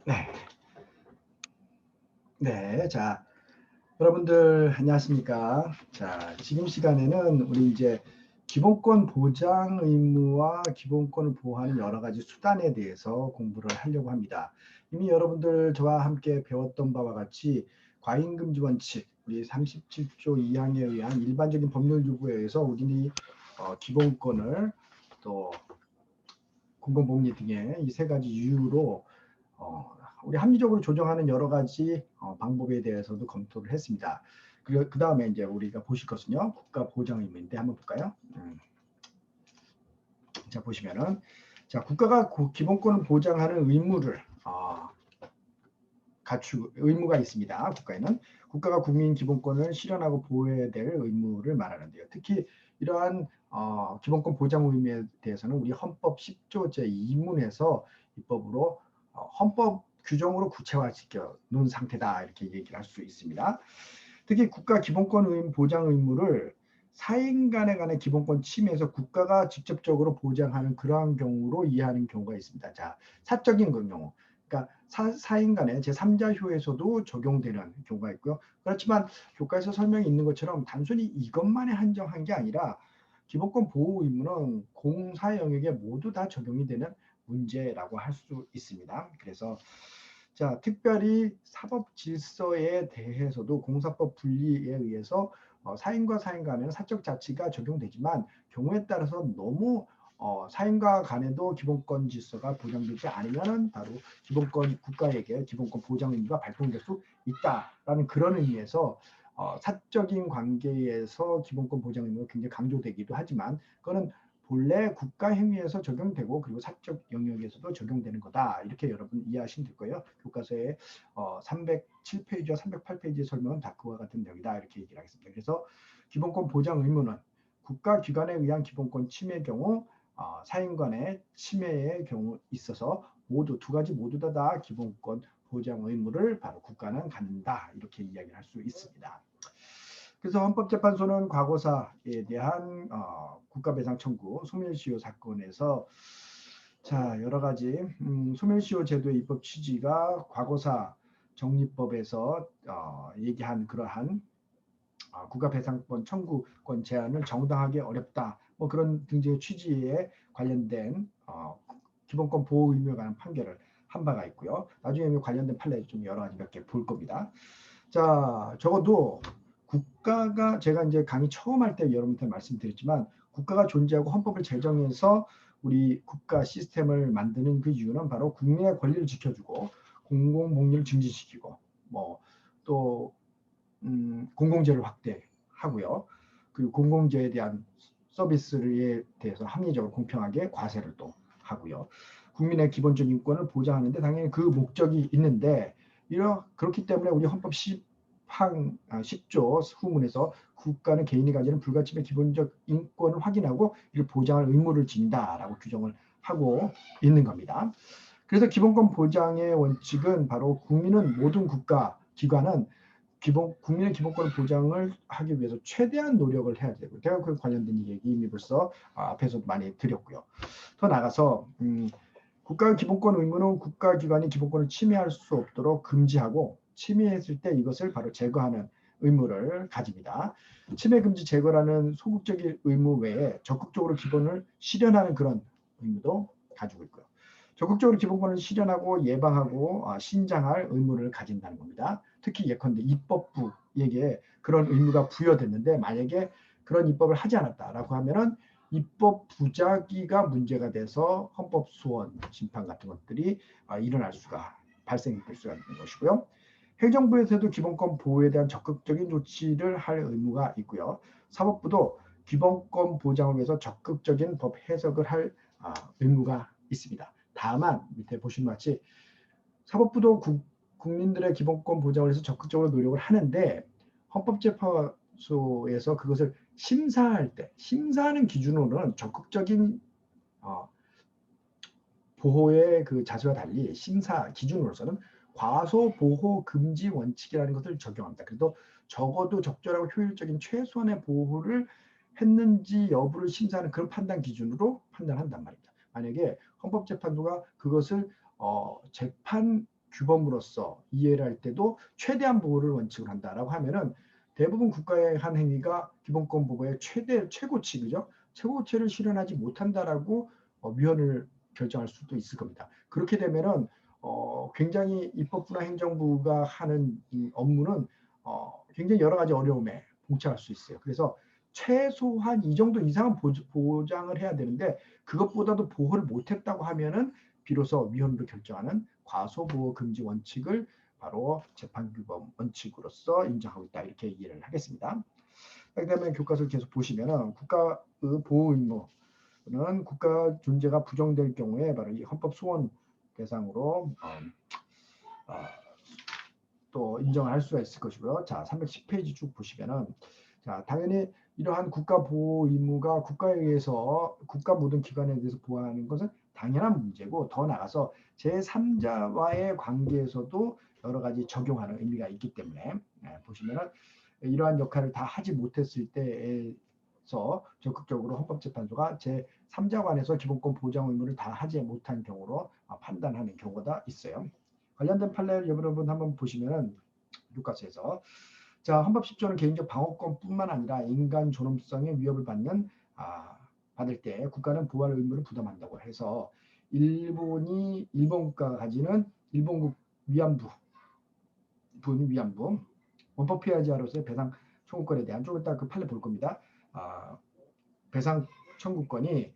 네. 네. 자, 여러분들 안녕하십니까? 자, 지금 시간에는 우리 이제 기본권 보장 의무와 기본권을 보호하는 여러 가지 수단에 대해서 공부를 하려고 합니다. 이미 여러분들 저와 함께 배웠던 바와 같이 과잉금지 원칙, 우리 37조 2항에 의한 일반적인 법률 요구에 의해서 우리는 기본권을 또 공공복리 등의 이 세 가지 이유로 어, 우리 합리적으로 조정하는 여러 가지 방법에 대해서도 검토를 했습니다. 그리고 그 다음에 이제 우리가 보실 것은요, 국가 보장 의무인데 한번 볼까요? 자, 보시면은 자, 국가가 기본권을 보장하는 의무를 갖추 의무가 있습니다. 국가에는 국가가 국민 기본권을 실현하고 보호해야 될 의무를 말하는데요. 특히 이러한 기본권 보장 의무에 대해서는 우리 헌법 10조 제2문에서 입법으로 헌법 규정으로 구체화시켜 놓은 상태다 이렇게 얘기를 할 수 있습니다. 특히 국가 기본권 보장 의무를 사인 간에 관한 기본권 침해에서 국가가 직접적으로 보장하는 그러한 경우로 이해하는 경우가 있습니다. 자, 사적인 경우. 그러니까 사인 간의 제3자 효에서도 적용되는 경우가 있고요. 그렇지만 교과에서 설명이 있는 것처럼 단순히 이것만에 한정한 게 아니라 기본권 보호 의무는 공사 영역에 모두 다 적용이 되는 문제라고 할 수 있습니다. 그래서 자, 특별히 사법 질서에 대해서도 공사법 분리에 의해서 사인과 사인 간에는 사적 자치가 적용되지만 경우에 따라서 너무 사인과 간에도 기본권 질서가 보장되지 않으면 바로 기본권 국가에게 기본권 보장 의무가 발동될 수 있다라는 그런 의미에서 사적인 관계에서 기본권 보장 의무가 굉장히 강조되기도 하지만 그거는 본래 국가 행위에서 적용되고 그리고 사적 영역에서도 적용되는 거다. 이렇게 여러분 이해하시면 될 거예요. 교과서에 307페이지와 308페이지 설명은 다 그와 같은 내용이다. 이렇게 얘기를 하겠습니다. 그래서 기본권 보장 의무는 국가기관에 의한 기본권 침해 경우 사인 간의 침해의 경우 있어서 모두 두 가지 모두 다 기본권 보장 의무를 바로 국가는 갖는다. 이렇게 이야기를 할 수 있습니다. 그래서 헌법재판소는 과거사에 대한 국가배상 청구 소멸시효 사건에서 자 여러 가지 소멸시효 제도의 입법 취지가 과거사 정리법에서 얘기한 그러한 국가배상권 청구권 제한을 정당하게 어렵다 뭐 그런 등등의 취지에 관련된 기본권 보호 의무에 관한 판결을 한 바가 있고요. 나중에 관련된 판례 좀 여러 가지 몇 개 볼 겁니다. 자, 적어도 국가가 제가 이제 강의 처음 할 때 여러분한테 말씀드렸지만 국가가 존재하고 헌법을 제정해서 우리 국가 시스템을 만드는 그 이유는 바로 국민의 권리를 지켜주고 공공복리를 증진시키고 뭐또 공공재를 확대하고요. 그리고 공공재에 대한 서비스에 대해서 합리적으로 공평하게 과세를 또 하고요. 국민의 기본적 인권을 보장하는데 당연히 그 목적이 있는데 그렇기 때문에 우리 헌법 10조 후문에서 국가는 개인이 가지는 불가침의 기본적 인권을 확인하고 이를 보장할 의무를 진다라고 규정을 하고 있는 겁니다. 그래서 기본권 보장의 원칙은 바로 국민은 모든 국가 기관은 국민의 기본권 보장을 하기 위해서 최대한 노력을 해야 되고 제가 그 관련된 얘기 이미 벌써 앞에서도 많이 드렸고요. 더 나가서 국가 기본권 의무는 국가기관이 기본권을 침해할 수 없도록 금지하고 침해했을 때 이것을 바로 제거하는 의무를 가집니다. 침해 금지 제거라는 소극적인 의무 외에 적극적으로 기본을 실현하는 그런 의무도 가지고 있고요. 적극적으로 기본권을 실현하고 예방하고 신장할 의무를 가진다는 겁니다. 특히 예컨대 입법부에게 그런 의무가 부여됐는데 만약에 그런 입법을 하지 않았다라고 하면은 입법 부작위가 문제가 돼서 헌법 소원 심판 같은 것들이 일어날 수가 발생될 수가 있는 것이고요. 행정부에서도 기본권 보호에 대한 적극적인 조치를 할 의무가 있고요. 사법부도 기본권 보장을 위해서 적극적인 법 해석을 할 의무가 있습니다. 다만 밑에 보시는 것 같이 사법부도 국민들의 기본권 보장을 위해서 적극적으로 노력을 하는데 헌법재판소에서 그것을 심사할 때 심사하는 기준으로는 적극적인 보호의 그 자세와 달리 심사 기준으로서는 과소 보호 금지 원칙이라는 것을 적용합니다. 그래도 적어도 적절하고 효율적인 최소한의 보호를 했는지 여부를 심사하는 그런 판단 기준으로 판단한단 말입니다. 만약에 헌법재판소가 그것을 재판 규범으로서 이해를 할 때도 최대한 보호를 원칙으로 한다라고 하면은 대부분 국가의 한 행위가 기본권 보호의 최고치, 그죠? 최고치를 실현하지 못한다라고 위헌을 결정할 수도 있을 겁니다. 그렇게 되면은 굉장히 입법부나 행정부가 하는 이 업무는 굉장히 여러 가지 어려움에 봉착할 수 있어요. 그래서 최소한 이 정도 이상은 보장을 해야 되는데 그것보다도 보호를 못했다고 하면은 비로소 위헌으로 결정하는 과소보호 금지 원칙을 바로 재판규범 원칙으로서 인정하고 있다, 이렇게 이해를 하겠습니다. 그다음에 교과서를 계속 보시면은 국가 보호 의무는 국가 존재가 부정될 경우에 바로 이 헌법 소원 대상으로 또 인정을 할 수가 있을 것이고요. 자, 310페이지 쭉 보시면은 자, 당연히 이러한 국가 보호 의무가 국가에 의해서 국가 모든 기관에 대해서 보호하는 것은 당연한 문제고, 더 나아가서 제3자와의 관계에서도 여러 가지 적용하는 의미가 있기 때문에 보시면은 이러한 역할을 다 하지 못했을 때에서 적극적으로 헌법재판소가 제3자 관에서 기본권 보장 의무를 다 하지 못한 경우로 판단하는 경우가 있어요. 관련된 판례를 여러분 한번 보시면은 교과서에서 자, 헌법 10조는 개인적 방어권뿐만 아니라 인간 존엄성의 위협을 받을 때 국가는 보호할 의무를 부담한다고 해서 일본 국가가 가지는 일본국 위안부 원법 피해자로서의 배상 청구권에 대한, 좀 이따 그 판례 볼 겁니다. 배상 청구권이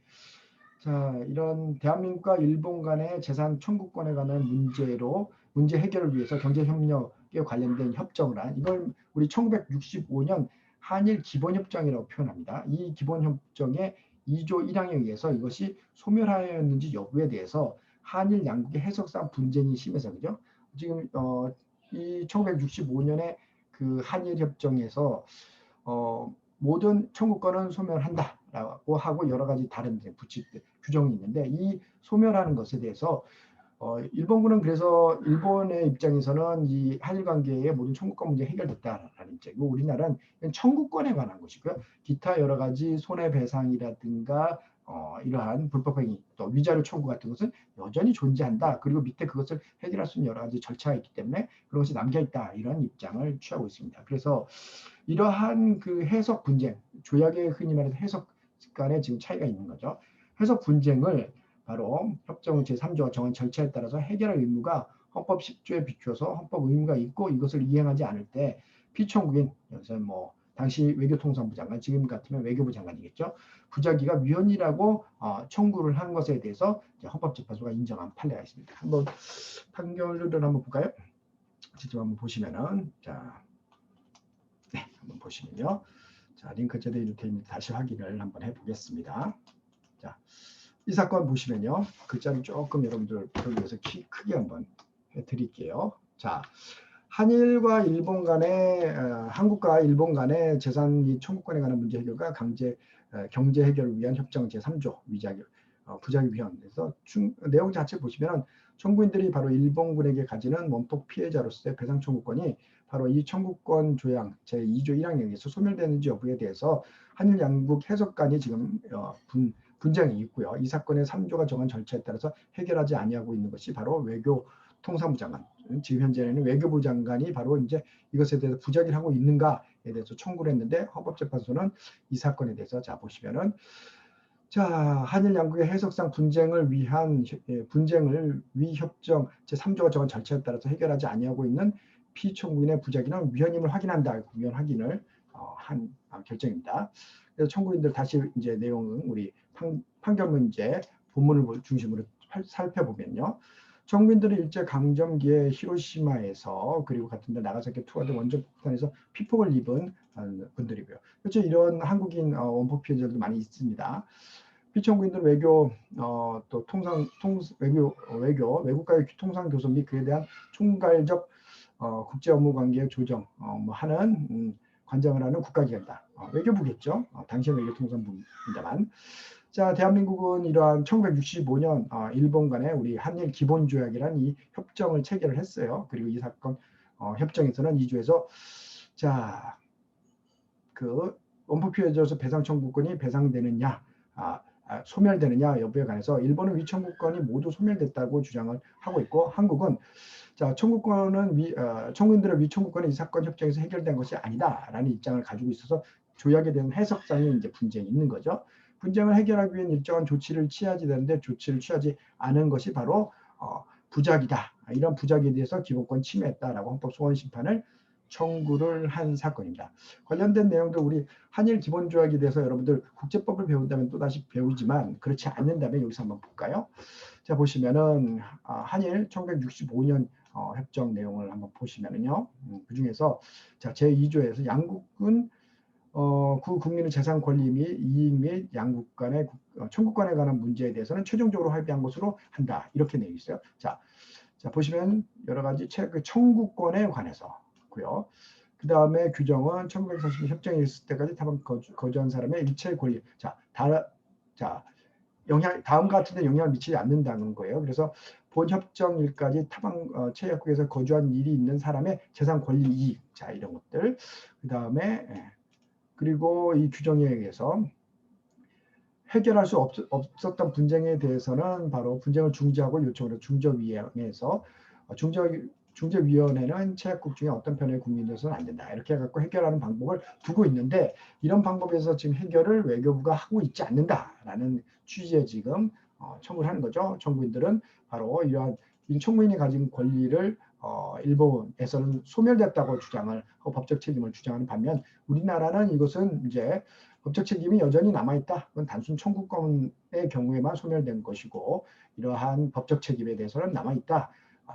자, 이런 대한민국과 일본 간의 재산 청구권에 관한 문제 해결을 위해서 경제협력에 관련된 협정을 한, 이걸 우리 1965년 한일 기본협정이라고 표현합니다. 이 기본협정의 2조 1항에 의해서 이것이 소멸하였는지 여부에 대해서 한일 양국의 해석상 분쟁이 심해서, 그죠? 지금 이 1965년에 그 한일 협정에서 모든 청구권은 소멸한다라고 하고 여러 가지 다른 규정이 있는데, 이 소멸하는 것에 대해서 일본군은 그래서 일본의 입장에서는 이 한일 관계의 모든 청구권 문제 해결됐다라는 입장이고, 우리나라는 청구권에 관한 것이고요. 기타 여러 가지 손해배상이라든가 이러한 불법행위, 또 위자료 청구 같은 것은 여전히 존재한다. 그리고 밑에 그것을 해결할 수 있는 여러 가지 절차가 있기 때문에 그런 것이 남겨있다, 이런 입장을 취하고 있습니다. 그래서 이러한 그 해석 분쟁, 조약의 흔히 말해서 해석 간에 지금 차이가 있는 거죠. 해석 분쟁을 바로 협정 제3조가 정한 절차에 따라서 해결할 의무가 헌법 10조에 비추어서 헌법 의무가 있고, 이것을 이행하지 않을 때 피청구인, 여기서 뭐 당시 외교통상부 장관, 지금 같으면 외교부 장관이겠죠, 부작위가 위헌이라고 청구를 한 것에 대해서 헌법재판소가 인정한 판례가 있습니다. 한번 판결을 한번 볼까요? 직접 한번 보시면은, 자, 네, 한번 보시면요. 자, 링크 제대로 되어 있는지 다시 확인을 한번 해보겠습니다. 자, 이 사건 보시면요. 글자를 조금 여러분들 보기 위해서 크게 한번 해드릴게요. 자, 한일과 일본 간의 한국과 일본 간의 재산 및 청구권에 관한 문제 해결과 경제 해결을 위한 협정 제3조 부작위 위헌에서 내용 자체 보시면 청구인들이 바로 일본군에게 가지는 원폭 피해자로서의 배상 청구권이 바로 이 청구권 조약 제2조 1항에 의해서 소멸되는지 여부에 대해서 한일 양국 해석관이 지금 분쟁이 있고요. 이 사건의 3조가 정한 절차에 따라서 해결하지 아니하고 있는 것이 바로 외교통상부 장관, 지금 현재는 외교부 장관이 바로 이제 이것에 대해서 부작위를 하고 있는가에 대해서 청구를 했는데, 헌법재판소는 이 사건에 대해서 자 보시면은 자, 한일 양국의 해석상 분쟁을 위 협정 제3조가 정한 절차에 따라서 해결하지 아니하고 있는 피청구인의 부작위는 위헌임을 확인한다. 위헌 확인을 한 결정입니다. 그래서 청구인들 다시 이제 내용은 우리 판결 문제 본문을 중심으로 살펴보면요. 청구인들은 일제 강점기에 히로시마에서 그리고 같은 데 나가사키 투하드 원전 폭탄에서 피폭을 입은 분들이고요. 그렇죠. 이런 한국인 원폭 피해자들도 많이 있습니다. 피청구인들 또 외국과의 통상 교섭 및 그에 대한 총괄적 국제 업무 관계 조정 하는 관장을 하는 국가기관이다. 외교부겠죠. 당시의 외교통상부입니다만. 자, 대한민국은 이러한 1965년 일본 간의 우리 한일 기본조약이라는 이 협정을 체결을 했어요. 그리고 이 사건 협정에서는 2조에서 자, 그 원폭 피해자로서 배상 청구권이 배상되느냐, 소멸되느냐 여부에 관해서 일본은 위청구권이 모두 소멸됐다고 주장을 하고 있고 한국은 자, 청구인들의 위청구권이 이 사건 협정에서 해결된 것이 아니다라는 입장을 가지고 있어서 조약에 대한 해석상의 이제 분쟁이 있는 거죠. 분쟁을 해결하기 위한 일정한 조치를 취하지 되는데 조치를 취하지 않은 것이 바로 부작이다. 이런 부작에 대해서 기본권 침해했다라고 헌법 소원 심판을 청구를 한 사건입니다. 관련된 내용들 우리 한일 기본조약에 대해서 여러분들 국제법을 배운다면 또다시 배우지만 그렇지 않는다면 여기서 한번 볼까요? 자 보시면은 한일 1965년 협정 내용을 한번 보시면은요. 그 중에서 자 제2조에서 양국은 그 국민의 재산 권리 및 이익 및 양국 간의 청구권에 관한 문제에 대해서는 최종적으로 합의한 것으로 한다. 이렇게 되어 있어요. 자 보시면 여러 가지 그 청구권에 관해서고요. 그 다음에 규정은 1940년 협정이 있을 때까지 타방 거주한 사람의 일체 권리. 다음과 같은 데 영향을 미치지 않는다는 거예요. 그래서 본 협정일까지 타방 체약국에서 거주한 일이 있는 사람의 재산 권리 이익. 자, 이런 것들. 그 다음에 그리고 이 규정에 의해서 해결할 수 없었던 분쟁에 대해서는 바로 분쟁을 중재하고 요청을 중재위원회에서 중재위원회는 체약국 중에 어떤 편의 국민으로서는 안 된다. 이렇게 해갖고 해결하는 방법을 두고 있는데 이런 방법에서 지금 해결을 외교부가 하고 있지 않는다라는 취지에 지금 청구를 하는 거죠. 청구인들은 바로 이러한 청구인이 가진 권리를 일본에서는 소멸됐다고 주장을 하고 법적 책임을 주장하는 반면 우리나라는 이것은 이제 법적 책임이 여전히 남아있다. 그건 단순 청구권의 경우에만 소멸된 것이고 이러한 법적 책임에 대해서는 남아있다.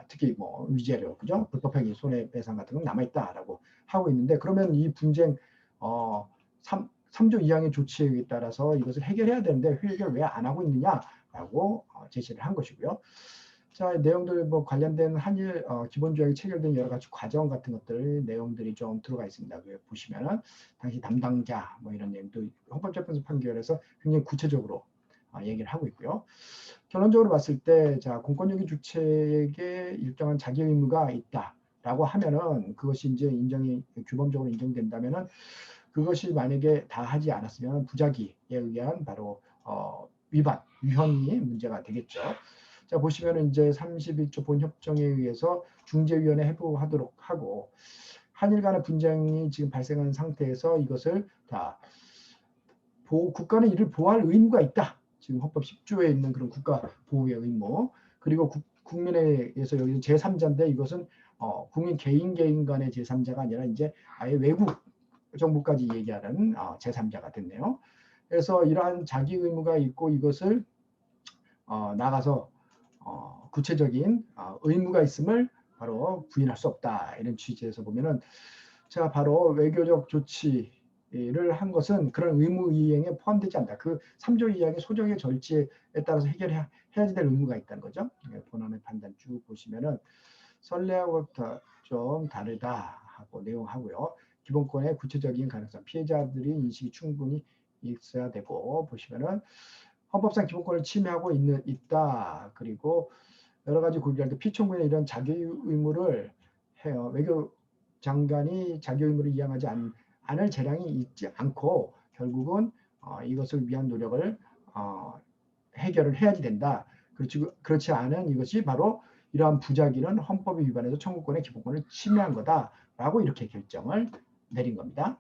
특히 뭐 위자료, 그죠? 불법행위, 손해배상 같은 건 남아있다라고 하고 있는데 그러면 이 분쟁 3조 2항의 조치에 따라서 이것을 해결해야 되는데 해결 왜 안 하고 있느냐라고 제시를 한 것이고요. 자, 내용들 뭐 관련된 한일 기본조약이 체결된 여러 가지 과정 같은 것들 내용들이 좀 들어가 있습니다. 보시면은 당시 담당자 뭐 이런 내용도 헌법재판소 판결에서 굉장히 구체적으로 얘기를 하고 있고요. 결론적으로 봤을 때, 자, 공권력의 주체에게 일정한 자기 의무가 있다라고 하면은 그것이 이제 규범적으로 인정된다면은 그것이 만약에 다 하지 않았으면 부작위에 의한 바로 위헌이 문제가 되겠죠. 자 보시면은 이제 31조 본협정에 의해서 중재위원회 해부하도록 하고 한일 간의 분쟁이 지금 발생하는 상태에서 이것을 다 국가는 이를 보호할 의무가 있다. 지금 헌법 10조에 있는 그런 국가 보호의 의무. 그리고 국민에 의해서 여기 제3자인데 이것은 국민 개인 간의 제3자가 아니라 이제 아예 외국 정부까지 얘기하는 제3자가 됐네요. 그래서 이러한 자기 의무가 있고 이것을 나가서 구체적인 의무가 있음을 바로 부인할 수 없다. 이런 취지에서 보면은 자 바로 외교적 조치를 한 것은 그런 의무 이행에 포함되지 않다. 그 3조 2항의 소정의 절차에 따라서 해야지 될 의무가 있다는 거죠. 본안의 판단 쭉 보시면은 선례하고 좀 다르다 하고 내용하고요. 기본권의 구체적인 가능성, 피해자들이 인식이 충분히 있어야 되고 보시면은 헌법상 기본권을 침해하고 있다. 그리고 여러 가지 고기할 때 피청구의 이런 자기 의무를 해요. 외교 장관이 자기 의무를 이행하지 않을 재량이 있지 않고 결국은 이것을 위한 노력을 해결을 해야지 된다. 그렇지 않은 이것이 바로 이러한 부작위는 헌법에 위반해서 청구권의 기본권을 침해한 거다라고 이렇게 결정을 내린 겁니다.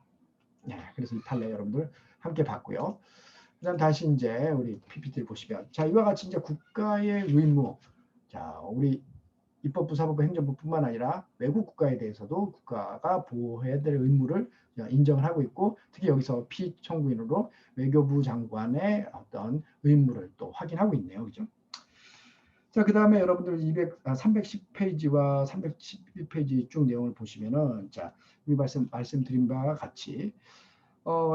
네, 그래서 이 판례 여러분들 함께 봤고요. 그다음 다시 이제 우리 PPT를 보시면 자 이와 같이 이제 국가의 의무 자 우리 입법부, 사법부, 행정부뿐만 아니라 외국 국가에 대해서도 국가가 보호해야 될 의무를 인정을 하고 있고 특히 여기서 피청구인으로 외교부 장관의 어떤 의무를 또 확인하고 있네요. 그죠? 자, 그 다음에 여러분들 310페이지와 311페이지 쭉 내용을 보시면은 자, 이 말씀드린 바와 같이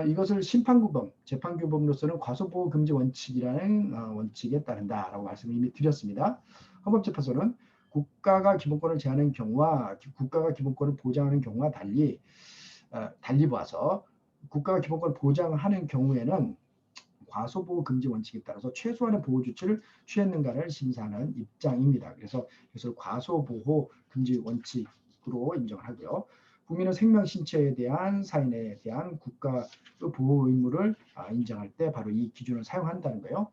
이것을 심판규범, 재판규범으로서는 과소보호 금지 원칙이라는 원칙에 따른다라고 말씀을 이미 드렸습니다. 헌법재판소는 국가가 기본권을 제한하는 경우와 국가가 기본권을 보장하는 경우와 달리 보아서 국가가 기본권을 보장하는 경우에는 과소보호 금지 원칙에 따라서 최소한의 보호 조치를 취했는가를 심사하는 입장입니다. 그래서 이것을 과소보호 금지 원칙으로 인정하고요. 국민의 생명 신체에 대한 사인에 대한 국가 보호 의무를 인정할 때 바로 이 기준을 사용한다는 거예요.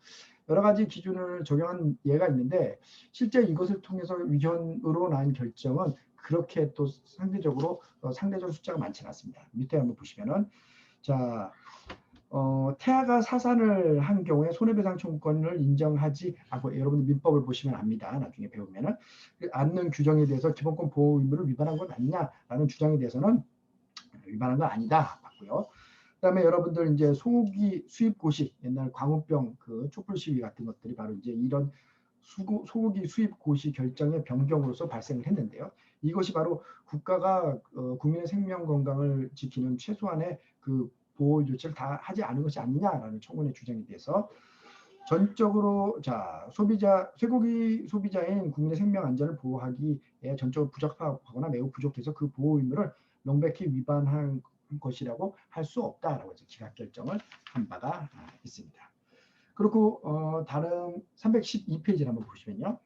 여러 가지 기준을 적용한 예가 있는데 실제 이것을 통해서 위헌으로 난 결정은 그렇게 또 상대적으로 숫자가 많지 않습니다. 밑에 한번 보시면은 자 태아가 사산을 한 경우에 손해배상 청구권을 인정하지 않고 여러분들 민법을 보시면 압니다. 나중에 배우면은 않는 규정에 대해서 기본권 보호 의무를 위반한 건 아니냐라는 주장에 대해서는 위반한 건 아니다 맞고요. 그다음에 여러분들 이제 소고기 수입 고시 옛날 광우병 그 촛불 시위 같은 것들이 바로 이제 이런 소고기 수입 고시 결정의 변경으로서 발생을 했는데요. 이것이 바로 국가가 국민의 생명 건강을 지키는 최소한의 그 보호 조치를 다 하지 않은 것이 아니냐라는 청구의 주장에 대해서 전적으로 자 쇠고기 소비자인 국민의 생명 안전을 보호하기에 전적으로 부적합하거나 매우 부족해서 그 보호 의무를 명백히 위반한 것이라고 할 수 없다라고 기각 결정을 한 바가 있습니다. 그리고 다른 312페이지를 한번 보시면요.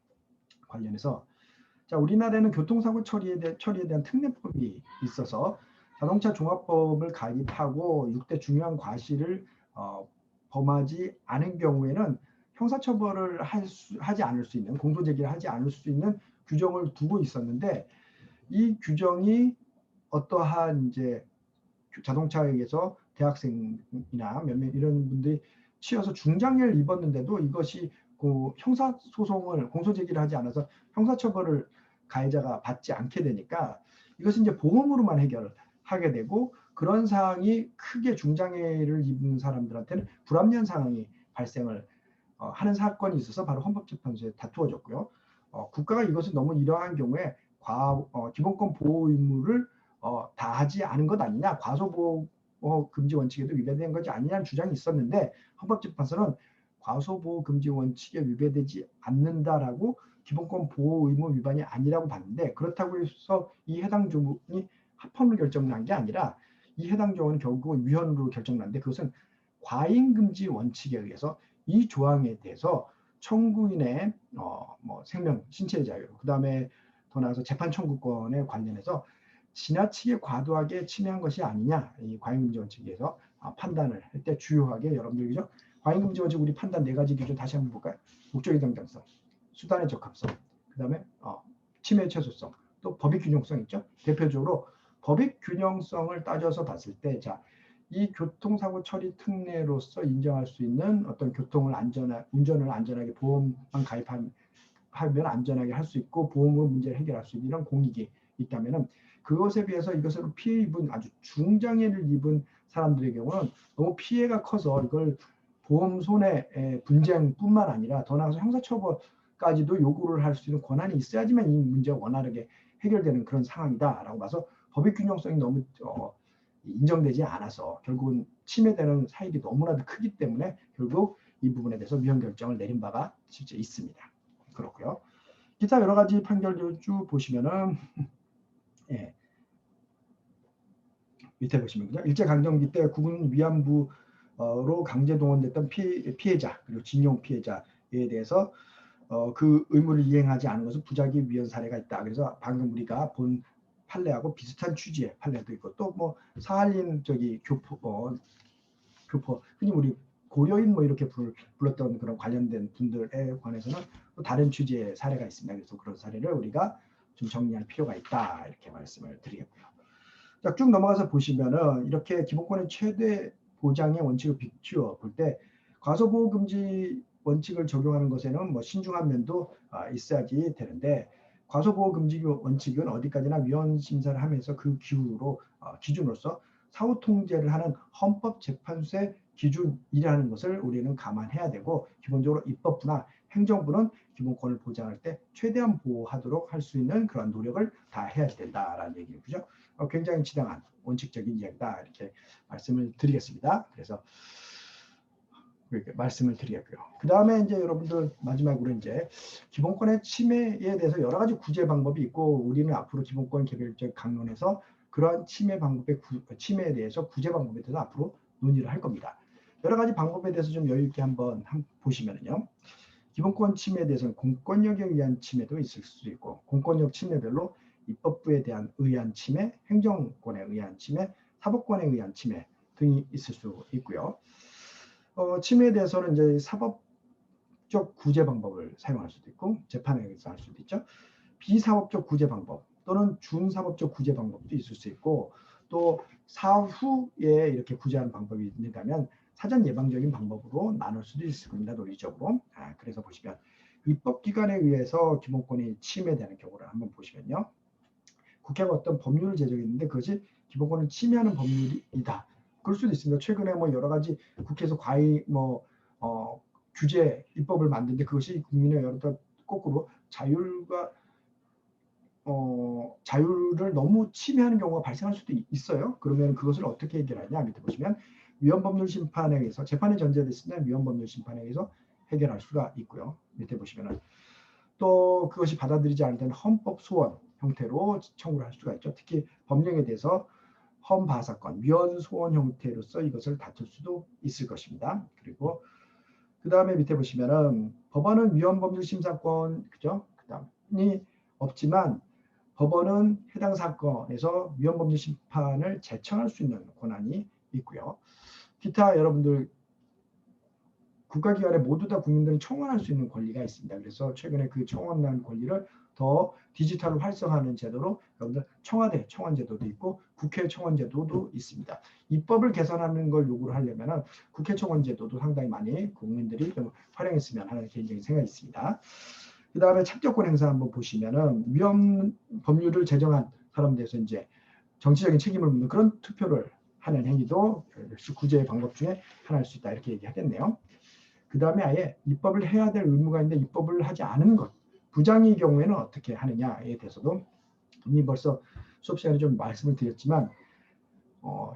관련해서 자 우리나라에는 교통사고 처리에 대한 특례법이 있어서 자동차 종합법을 가입하고 6대 중요한 과실을 범하지 않은 경우에는 형사처벌을 하지 않을 수 있는 공소제기를 하지 않을 수 있는 규정을 두고 있었는데 이 규정이 어떠한 이제 자동차에서 대학생이나 몇몇 이런 분들이 치여서 중장애를 입었는데도 이것이 그 형사소송을 공소제기를 하지 않아서 형사처벌을 가해자가 받지 않게 되니까 이것은 이제 보험으로만 해결하게 되고 그런 상황이 크게 중장애를 입은 사람들한테는 불합리한 상황이 발생을 하는 사건이 있어서 바로 헌법재판소에 다투어졌고요. 국가가 이것을 너무 이러한 경우에 기본권 보호 의무를 다하지 않은 것 아니냐, 과소보호 금지 원칙에도 위배된 것이 아니냐는 주장이 있었는데 헌법재판소는 과소보호 금지 원칙에 위배되지 않는다라고 기본권 보호 의무 위반이 아니라고 봤는데 그렇다고 해서 이 해당 조문이 합헌으로 결정난 게 아니라 이 해당 조문은 결국은 위헌으로 결정났는데 그것은 과잉 금지 원칙에 의해서 이 조항에 대해서 청구인의 뭐 생명, 신체의 자유, 그 다음에 더 나아가서 재판 청구권에 관련해서 지나치게 과도하게 침해한 것이 아니냐 이 과잉금지 원칙에서 판단을 할 때 주요하게 여러분들 그죠? 과잉금지 원칙 우리 판단 4가지 기준 다시 한번 볼까요? 목적의 정당성, 수단의 적합성, 그 다음에 침해 최소성, 또 법익 균형성 있죠? 대표적으로 법익 균형성을 따져서 봤을 때 자, 이 교통사고 처리 특례로서 인정할 수 있는 어떤 운전을 안전하게 보험만 가입하면 안전하게 할 수 있고 보험으로 문제를 해결할 수 있는 이런 공익이 있다면은 그것에 비해서 이것으로 피해 입은 아주 중장애를 입은 사람들의 경우는 너무 피해가 커서 이걸 보험 손해 분쟁뿐만 아니라 더 나아가서 형사처벌까지도 요구를 할 수 있는 권한이 있어야지만 이 문제가 원활하게 해결되는 그런 상황이다라고 봐서 법익 균형성이 너무 인정되지 않아서 결국은 침해되는 사익이 너무나도 크기 때문에 결국 이 부분에 대해서 위헌 결정을 내린 바가 실제 있습니다. 그렇고요. 기타 여러 가지 판결들 쭉 보시면은 예. 밑에 보시면 그죠? 일제강점기 때 국군 위안부로 강제 동원됐던 피해자 그리고 징용 피해자에 대해서 그 의무를 이행하지 않은 것은 부작위 위헌 사례가 있다. 그래서 방금 우리가 본 판례하고 비슷한 취지의 판례도 있고 또 뭐 사할린 교포 흔히 우리 고려인 뭐 이렇게 불렀던 그런 관련된 분들에 관해서는 또 다른 취지의 사례가 있습니다. 그래서 그런 사례를 우리가 좀 정리할 필요가 있다 이렇게 말씀을 드리겠고요. 자, 쭉 넘어가서 보시면은 이렇게 기본권의 최대 보장의 원칙을 비추어 볼 때 과소보호 금지 원칙을 적용하는 것에는 뭐 신중한 면도 있어야지 되는데 과소보호 금지 원칙은 어디까지나 위헌 심사를 하면서 그 기준으로서 사후 통제를 하는 헌법재판소의 기준이라는 것을 우리는 감안해야 되고 기본적으로 입법부나 행정부는 기본권을 보장할 때 최대한 보호하도록 할 수 있는 그런 노력을 다 해야 된다라는 얘기죠. 그죠? 굉장히 지당한 원칙적인 이야기다 이렇게 말씀을 드리겠습니다. 그래서 이렇게 말씀을 드리겠고요. 그 다음에 이제 여러분들 마지막으로 이제 기본권의 침해에 대해서 여러 가지 구제 방법이 있고 우리는 앞으로 기본권 개별적 강론에서 그러한 침해에 대해서 구제 방법에 대해서 앞으로 논의를 할 겁니다. 여러 가지 방법에 대해서 좀 여유 있게 한번 보시면요. 기본권 침해에 대해서는 공권력에 의한 침해도 있을 수 있고 공권력 침해별로 입법부에 대한 의한 침해, 행정권에 의한 침해, 사법권에 의한 침해 등이 있을 수 있고요. 침해에 대해서는 이제 사법적 구제 방법을 사용할 수도 있고 재판에 의해서 할 수도 있죠. 비사법적 구제 방법 또는 준사법적 구제 방법도 있을 수 있고 또 사후에 이렇게 구제하는 방법이 있는다면 사전 예방적인 방법으로 나눌 수도 있을 겁니다. 논리적으로. 그래서 보시면 입법기관에 의해서 기본권이 침해되는 경우를 한번 보시면요. 국회가 어떤 법률을 제정했는데 그것이 기본권을 침해하는 법률이다. 그럴 수도 있습니다. 최근에 뭐 여러 가지 국회에서 과히 규제 입법을 만드는데 그것이 국민의 여러 거꾸로 자유를 너무 침해하는 경우가 발생할 수도 있어요. 그러면 그것을 어떻게 해결하냐 밑에 보시면 위헌법률 심판에 의해서 재판이 전제됐으면 위헌법률 심판에 의해서 해결할 수가 있고요. 밑에 보시면은 또 그것이 받아들이지 않는 헌법 소원 형태로 청구를 할 수가 있죠. 특히 법령에 대해서 헌바사건, 위헌 소원 형태로서 이것을 다툴 수도 있을 것입니다. 그리고 그 다음에 밑에 보시면은 법원은 위헌법률 심사권 그죠? 그다음이 없지만 법원은 해당 사건에서 위헌법률 심판을 제청할 수 있는 권한이 있고요. 기타 여러분들 국가기관에 모두 다 국민들은 청원할 수 있는 권리가 있습니다. 그래서 최근에 그 청원한 권리를 더 디지털로 활성화하는 제도로 여러분들 청와대 청원제도도 있고 국회 청원제도도 있습니다. 입법을 개선하는 걸 요구를 하려면 국회 청원제도도 상당히 많이 국민들이 좀 활용했으면 하는 개인적인 생각이 있습니다. 그 다음에 참정권 행사 한번 보시면은 위헌 법률을 제정한 사람에 대해서 이제 정치적인 책임을 묻는 그런 투표를 하는 행위도 역시 구제의 방법 중에 하나일 수 있다 이렇게 얘기하겠네요. 그 다음에 아예 입법을 해야 될 의무가 있는데 입법을 하지 않은 것 부장의 경우에는 어떻게 하느냐에 대해서도 이미 벌써 수업 시간에 좀 말씀을 드렸지만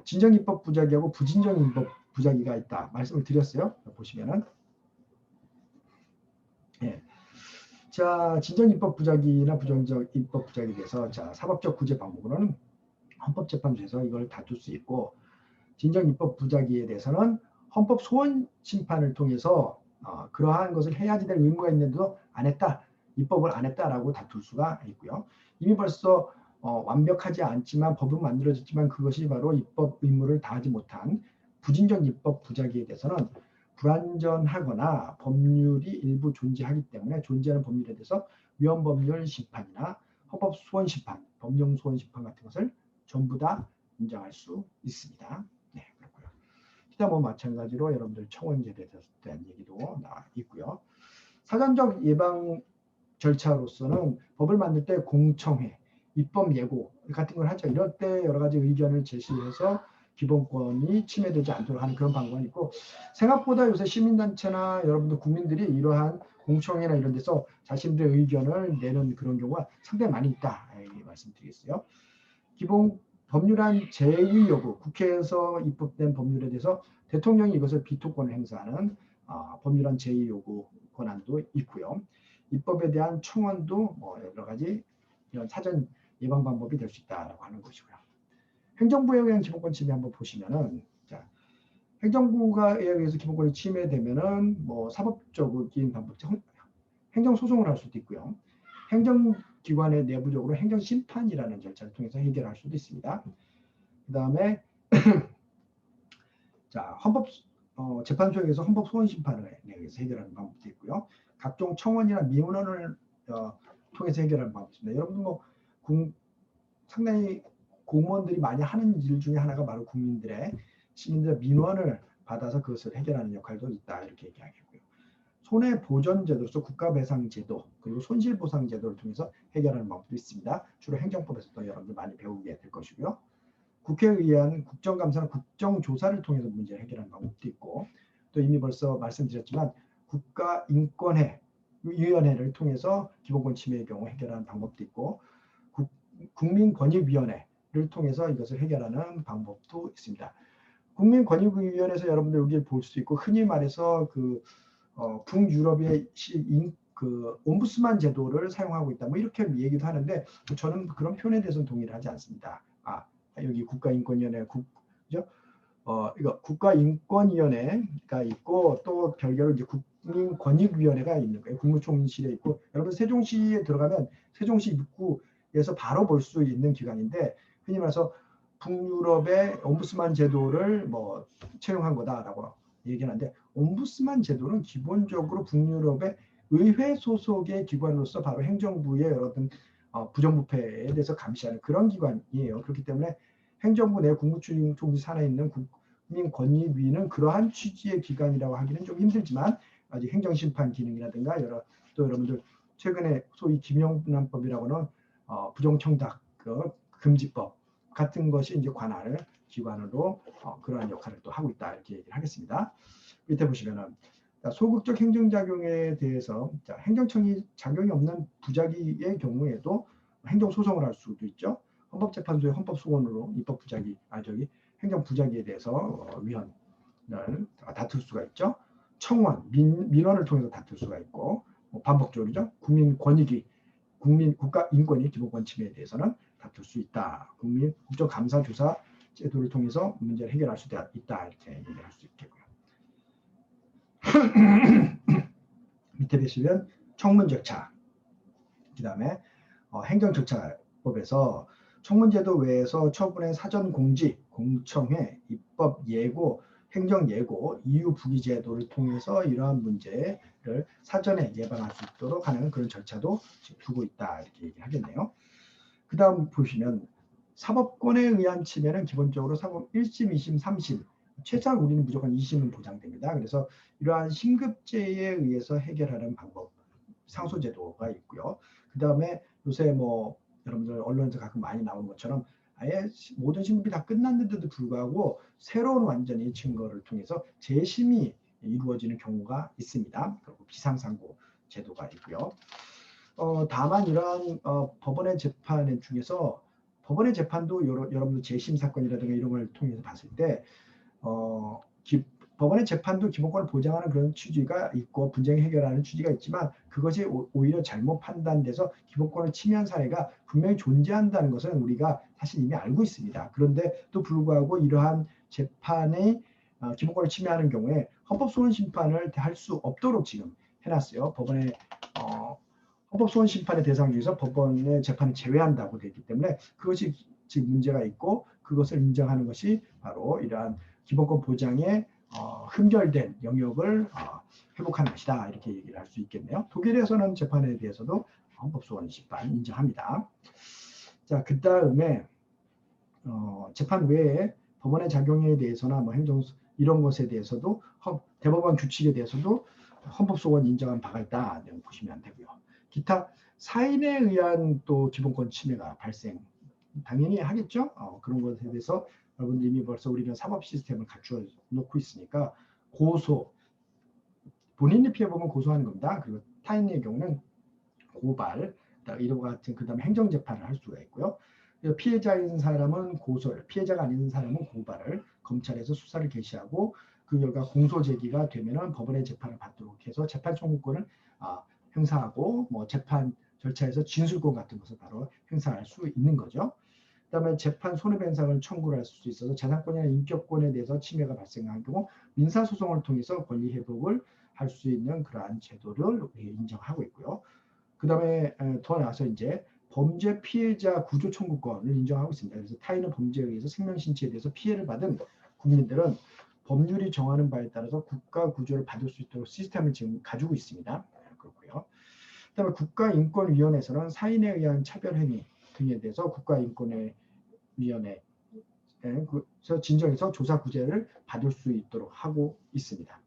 진정입법 부작위하고 부진정입법 부작위가 있다 말씀을 드렸어요. 보시면은 예. 자 진정입법 부작위나 부정적 입법 부작위에 대해서 자 사법적 구제 방법으로는 헌법재판소에서 이걸 다툴 수 있고 진정입법 부작위에 대해서는 헌법 소원 심판을 통해서 그러한 것을 해야지 될 의무가 있는데도 안 했다. 입법을 안 했다라고 다툴 수가 있고요. 이미 벌써 완벽하지 않지만 법은 만들어졌지만 그것이 바로 입법 의무를 다하지 못한 부진정 입법 부작위에 대해서는 불완전하거나 법률이 일부 존재하기 때문에 존재하는 법률에 대해서 위헌법률 심판이나 헌법 소원 심판, 법령 소원 심판 같은 것을 전부 다 인정할 수 있습니다. 네, 그렇고요. 기타 뭐 마찬가지로 여러분들 청원제도에 대한 얘기도 나와 있고요. 사전적 예방 절차로서는 법을 만들 때 공청회, 입법 예고 같은 걸 하죠. 이럴 때 여러 가지 의견을 제시해서 기본권이 침해되지 않도록 하는 그런 방법이 있고 생각보다 요새 시민단체나 여러분들 국민들이 이러한 공청회나 이런 데서 자신들의 의견을 내는 그런 경우가 상당히 많이 있다. 말씀드리겠어요. 기본 법률안 제의 요구, 국회에서 입법된 법률에 대해서 대통령이 이것을 비토권을 행사하는 법률안 제의 요구 권한도 있고요. 입법에 대한 청원도 뭐 여러 가지 이런 사전 예방 방법이 될 수 있다라고 하는 것이고요. 행정부에 의한 기본권 침해 한번 보시면은 자, 행정부가 의해서 기본권이 침해되면은 뭐 사법적인 방법, 행정소송을 할 수도 있고요. 행정기관의 내부적으로 행정심판이라는 절차를 통해서 해결할 수도 있습니다. 그 다음에 자 헌법 재판소에서 헌법 소원 심판을 의해서 해결하는 방법도 있고요. 각종 청원이나 민원을 통해서 해결하는 방법이 있습니다. 여러분 뭐 상당히 공무원들이 많이 하는 일 중에 하나가 바로 국민들의 시민들의 민원을 받아서 그것을 해결하는 역할도 있다 이렇게 얘기하겠고요. 손해보전제도로서 국가배상제도 그리고 손실보상제도를 통해서 해결하는 방법도 있습니다. 주로 행정법에서도 여러분들 많이 배우게 될 것이고요. 국회에 의한 국정감사나 국정조사를 통해서 문제를 해결하는 방법도 있고 또 이미 벌써 말씀드렸지만 국가인권위원회를 통해서 기본권 침해의 경우 해결하는 방법도 있고 국민권익위원회를 통해서 이것을 해결하는 방법도 있습니다. 국민권익위원회에서 여러분들 여기를 볼 수 있고 흔히 말해서 북유럽의 그 옴부스만 제도를 사용하고 있다. 뭐 이렇게 얘기도 하는데 저는 그런 표현에 대해서는 동의를 하지 않습니다. 여기 국가인권위원회 그죠? 이거 국가인권위원회가 있고 또 별개로 이제 국민권익위원회가 있는 거예요. 국무총리실에 있고 여러분 세종시에 들어가면 세종시 입구 법에서 바로 볼 수 있는 기관인데 흔히 말해서 북유럽의 옴부스만 제도를 뭐 채용한 거다라고 얘기하는데 옴부스만 제도는 기본적으로 북유럽의 의회 소속의 기관으로서 바로 행정부의 여러 어떤 부정부패에 대해서 감시하는 그런 기관이에요. 그렇기 때문에 행정부 내 국무총리 산하에 있는 국민권익위는 그러한 취지의 기관이라고 하기는 좀 힘들지만 아직 행정심판 기능이라든가 또 여러분들 최근에 소위 김영란법이라고는 부정청탁 금지법 같은 것이 이제 관할 기관으로 그러한 역할을 또 하고 있다 이렇게 얘기를 하겠습니다. 밑에 보시면은 소극적 행정작용에 대해서 행정청이 작용이 없는 부작위의 경우에도 행정소송을 할 수도 있죠. 헌법재판소의 헌법소원으로 입법부작위, 행정부작위에 대해서 위헌을 다툴 수가 있죠. 청원, 민원을 통해서 다툴 수가 있고 반복적으로죠. 국민권익위, 국가인권위 기본권 침해에 대해서는 다툴 수 있다. 국정감사조사 제도를 통해서 문제를 해결할 수 있다 이렇게 얘기할 수 있겠고요. 밑에 보시면 청문 절차, 그 다음에 행정절차법에서 청문제도 외에서 처분의 사전 공지, 공청회, 입법 예고, 행정 예고, 이유 부기 제도를 통해서 이러한 문제를 사전에 예방할 수 있도록 하는 그런 절차도 두고 있다 이렇게 얘기하겠네요. 그 다음 보시면 사법권에 의한 침해는 기본적으로 사법 1심, 2심, 3심 최소한 우리는 무조건 2심은 보장됩니다. 그래서 이러한 심급제에 의해서 해결하는 방법 상소제도가 있고요. 그 다음에 요새 뭐 여러분들 언론에서 가끔 많이 나오는 것처럼 아예 모든 심급이 다 끝났는데도 불구하고 새로운 완전히 증거를 통해서 재심이 이루어지는 경우가 있습니다. 그리고 비상상고 제도가 있고요. 다만 이러한 법원의 재판 중에서 법원의 재판도 여러분들 재심 사건이라든가 이런 걸 통해서 봤을 때 법원의 재판도 기본권을 보장하는 그런 취지가 있고 분쟁 해결하는 취지가 있지만 그것이 오히려 잘못 판단돼서 기본권을 침해한 사례가 분명히 존재한다는 것은 우리가 사실 이미 알고 있습니다. 그런데 또 불구하고 이러한 재판의 기본권을 침해하는 경우에 헌법소원 심판을 할 수 없도록 지금 해놨어요. 법원의 헌법소원 심판의 대상 중에서 법원의 재판을 제외한다고 되기 때문에 그것이 지금 문제가 있고 그것을 인정하는 것이 바로 이러한 기본권 보장의 흠결된 영역을 회복하는 것이다 이렇게 얘기를 할 수 있겠네요. 독일에서는 재판에 대해서도 헌법소원 심판 인정합니다. 자, 그 다음에 재판 외에 법원의 작용에 대해서나 뭐 행정 이런 것에 대해서도 대법원 규칙에 대해서도 헌법소원 인정한 바가 있다 보시면 되고요. 기타 사인에 의한 또 기본권 침해가 발생 당연히 하겠죠. 그런 것에 대해서 여러분들 이미 벌써 우리는 사법 시스템을 갖추어 놓고 있으니까 고소, 본인이 피해보면 고소하는 겁니다. 그리고 타인의 경우는 고발, 이런 것 같은 그 다음에 행정재판을 할 수가 있고요. 피해자인 사람은 고소를, 피해자가 아닌 사람은 고발을 검찰에서 수사를 개시하고 그 결과 공소 제기가 되면은 법원의 재판을 받도록 해서 재판 청구권을 행사하고 뭐 재판 절차에서 진술권 같은 것을 바로 행사할 수 있는 거죠. 그다음에 재판 손해배상을 청구를 할 수 있어서 재산권이나 인격권에 대해서 침해가 발생한 경우 민사소송을 통해서 권리 회복을 할 수 있는 그러한 제도를 인정하고 있고요. 그다음에 더 나아가서 이제 범죄 피해자 구조 청구권을 인정하고 있습니다. 그래서 타인의 범죄에 의해서 생명신체에 대해서 피해를 받은 국민들은 법률이 정하는 바에 따라서 국가 구조를 받을 수 있도록 시스템을 지금 가지고 있습니다. 그렇고요. 그다음에 국가인권위원회에서는 사인에 의한 차별행위 등에 대해서 국가인권위원회에서 진정해서 조사 구제를 받을 수 있도록 하고 있습니다.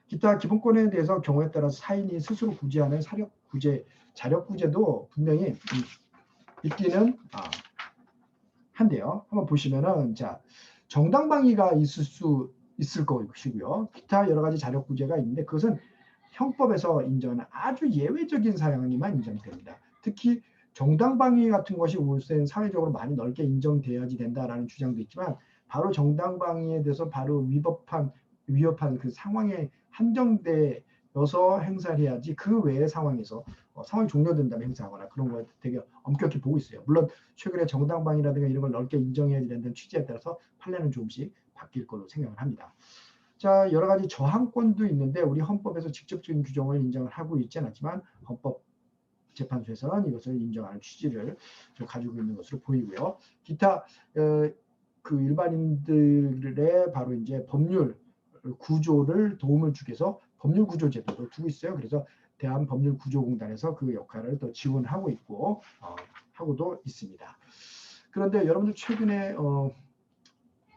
기타 기본권에 대해서 경우에 따라서 사인이 스스로 구제하는 사력 구제, 자력 구제도 분명히 있기는 한데요. 한번 보시면은 자 정당방위가 있을 것이고요. 기타 여러 가지 자력 구제가 있는데 그것은 형법에서 인정하는 아주 예외적인 사항이만 인정됩니다. 특히 정당방위 같은 것이 요새 사회적으로 많이 넓게 인정돼야지 된다라는 주장도 있지만 바로 정당방위에 대해서 바로 위협한 그 상황에 한정되어서 행사를 해야지 그 외의 상황에서 상황이 종료된다면 행사하거나 그런 거 되게 엄격히 보고 있어요. 물론 최근에 정당방위라든가 이런 걸 넓게 인정해야 된다는 취지에 따라서 판례는 조금씩 바뀔 걸로 생각을 합니다. 자, 여러 가지 저항권도 있는데 우리 헌법에서 직접적인 규정을 인정을 하고 있지는 않지만 헌법 재판소에서는 이것을 인정하는 취지를 가지고 있는 것으로 보이고요. 기타 그 일반인들의 바로 이제 법률 구조를 도움을 주기 위해서 법률 구조 제도를 두고 있어요. 그래서 대한법률구조공단에서 그 역할을 또 지원하고 있고 하고도 있습니다. 그런데 여러분들 최근에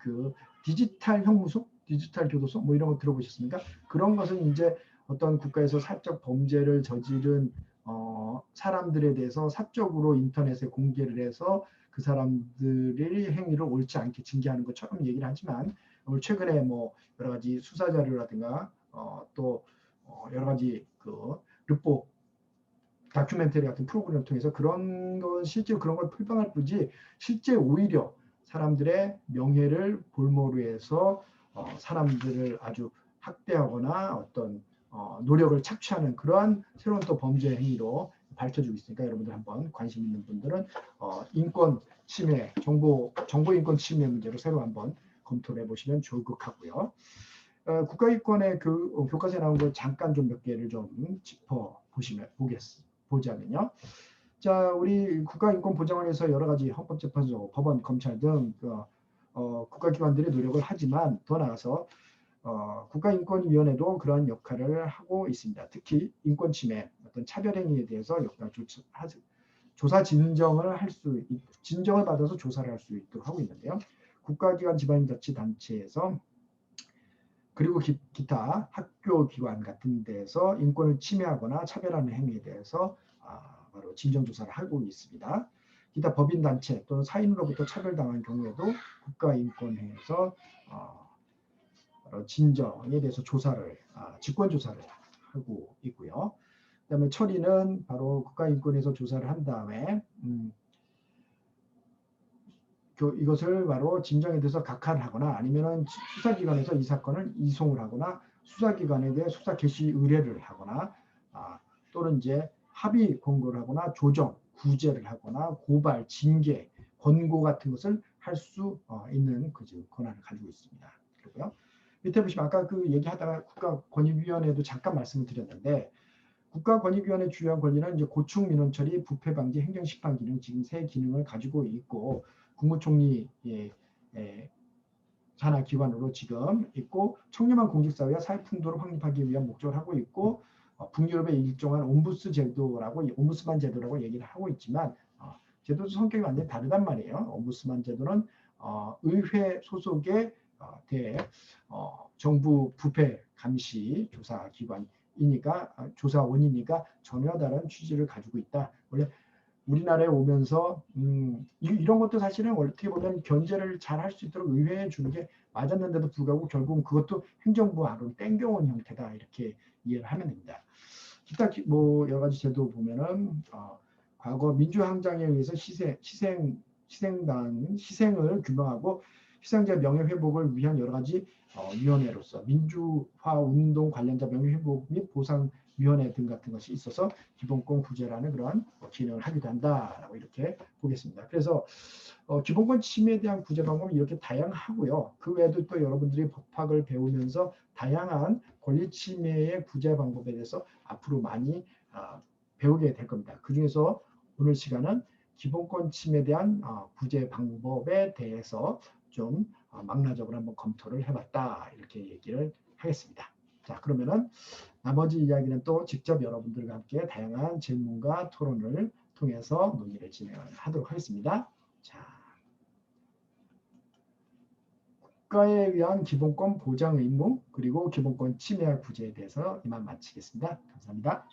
그 디지털 형무소, 디지털 교도소 뭐 이런 거 들어보셨습니까? 그런 것은 이제 어떤 국가에서 사적 범죄를 저지른 사람들에 대해서 사적으로 인터넷에 공개를 해서 그 사람들의 행위를 옳지 않게 징계하는 것처럼 얘기를 하지만 최근에 뭐 여러 가지 수사 자료라든가 또 여러 가지 그 르포 다큐멘터리 같은 프로그램을 통해서 그런 건 실제로 그런 걸 표방할 뿐이지 실제 오히려 사람들의 명예를 볼모로 해서 사람들을 아주 학대하거나 어떤 노력을 착취하는 그러한 새로운 또 범죄 행위로 밝혀지고 있으니까 여러분들 한번 관심 있는 분들은 인권 침해, 정보 인권 침해 문제로 새로 한번 검토를 해보시면 좋을 것 같고요. 국가인권의 그 교과서에 나온 거 잠깐 좀 몇 개를 좀 짚어 보자면요. 자, 우리 국가인권보장을 위해서 여러 가지 헌법재판소, 법원, 검찰 등 국가기관들이 노력을 하지만 더 나아가서 국가인권위원회도 그러한 역할을 하고 있습니다. 특히 인권침해, 어떤 차별행위에 대해서 조사 진정을 진정을 받아서 조사를 할 수 있도록 하고 있는데요. 국가기관 지방자치단체에서 그리고 기타 학교기관 같은 데서 인권을 침해하거나 차별하는 행위에 대해서 바로 진정조사를 하고 있습니다. 기타 법인단체 또는 사인으로부터 차별당한 경우에도 국가인권회에서 바로 진정에 대해서 직권조사를 하고 있고요. 그 다음에 처리는 바로 국가인권에서 조사를 한 다음에 이것을 바로 진정에 대해서 각하를 하거나 아니면 수사기관에서 이 사건을 이송을 하거나 수사기관에 대해 수사 개시 의뢰를 하거나 또는 이제 합의 권고를 하거나 조정, 구제를 하거나 고발, 징계, 권고 같은 것을 할 수 있는 권한을 가지고 있습니다. 그리고요. 밑에 보시면 아까 그 얘기하다가 국가권익위원회도 잠깐 말씀을 드렸는데 국가권익위원회 주요한 권리는 이제 고충 민원 처리, 부패 방지, 행정심판 기능 지금 세 기능을 가지고 있고 국무총리 산하 기관으로 지금 있고 청렴한 공직사회와 사회 풍토를 확립하기 위한 목적을 하고 있고 북유럽의 일종한 옴부스만 제도라고 얘기를 하고 있지만 제도도 성격이 완전히 다르단 말이에요. 옴부스만 제도는 의회 소속의 정부 부패 감시 조사 기관이니까 조사원이니까 전혀 다른 취지를 가지고 있다. 원래 우리나라에 오면서 이런 것도 사실은 어떻게 보면 견제를 잘 할 수 있도록 의회에 주는 게 맞았는데도 불구하고 결국은 그것도 행정부 안으로 땡겨온 형태다 이렇게 이해를 하면 됩니다. 기타 뭐 여러 가지 제도 보면은 과거 민주항쟁에 의해서 희생을 규명하고 희생자 명예회복을 위한 여러 가지 위원회로서 민주화 운동 관련자 명예회복 및 보상위원회 등 같은 것이 있어서 기본권 구제라는 그러한 기능을 하기도 한다라고 이렇게 보겠습니다. 그래서 기본권 침해에 대한 구제 방법은 이렇게 다양하고요. 그 외에도 또 여러분들이 법학을 배우면서 다양한 권리 침해의 구제 방법에 대해서 앞으로 많이 배우게 될 겁니다. 그 중에서 오늘 시간은 기본권 침해에 대한 구제 방법에 대해서 좀 망라적으로 한번 검토를 해봤다 이렇게 얘기를 하겠습니다. 자, 그러면은 나머지 이야기는 또 직접 여러분들과 함께 다양한 질문과 토론을 통해서 논의를 진행하도록 하겠습니다. 자, 국가에 의한 기본권 보장 의무 그리고 기본권 침해 구제에 대해서 이만 마치겠습니다. 감사합니다.